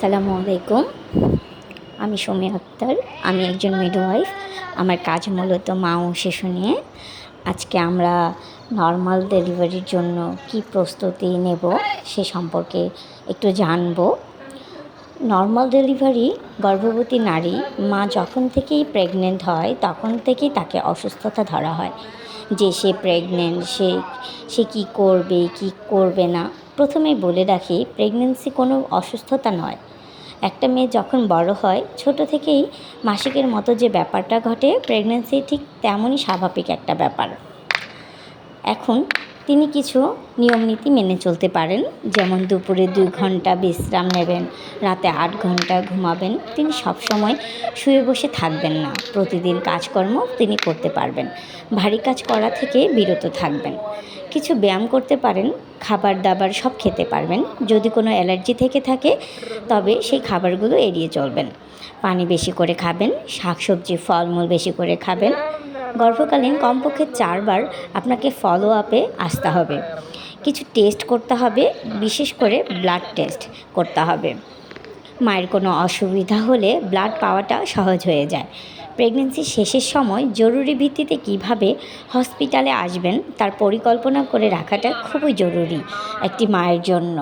আসসালামু আলাইকুম। আমি সুমি আক্তার। আমি একজন মিডওয়াইফ। আমার কাজ মূলত মা ও শিশু নিয়ে। আজকে আমরা নর্মাল ডেলিভারির জন্য কি প্রস্তুতি নেব সে সম্পর্কে একটু জানব। নর্মাল ডেলিভারি গর্ভবতী নারী মা যখন থেকেই প্রেগনেন্ট হয় তখন থেকেই তাকে অসুস্থতা ধরা হয় যে সে প্রেগনেন্ট, সে কী করবে কি করবে না। প্রথমেই বলে রাখি, প্রেগনেন্সি কোনো অসুস্থতা নয়। একটা মেয়ে যখন বড় হয়, ছোট থেকেই মাসিকের মতো যে ব্যাপারটা ঘটে, প্রেগনেন্সি ঠিক তেমনই স্বাভাবিক একটা ব্যাপার। এখন তিনি কিছু নিয়মনীতি মেনে চলতে পারেন, যেমন দুপুরে 2 ঘন্টা বিশ্রাম নেবেন, রাতে 8 ঘন্টা ঘুমাবেন। তিনি সবসময় শুয়ে বসে থাকবেন না। প্রতিদিন কাজকর্ম তিনি করতে পারবেন। ভারী কাজ করা থেকে বিরত থাকবেন। কিছু ব্যায়াম করতে পারেন, খাবার দাবার সব খেতে পারবেন। যদি কোনো অ্যালার্জি থেকে থাকে তবে সেই খাবারগুলো এড়িয়ে চলবেন। পানি বেশি করে খাবেন, শাকসবজি ফলমূল বেশি করে খাবেন। গর্ভকালীন কমপক্ষে 4 বার আপনাকে ফলো আপে আসতে হবে। কিছু টেস্ট করতে হবে, বিশেষ করে ব্লাড টেস্ট করতে হবে। মায়ের কোনো অসুবিধা হলে ব্লাড পাওয়াটা সহজ হয়ে যায়। প্রেগনেন্সির শেষের সময় জরুরি ভিত্তিতে কিভাবে হসপিটালে আসবেন তার পরিকল্পনা করে রাখাটা খুবই জরুরি একটি মায়ের জন্য।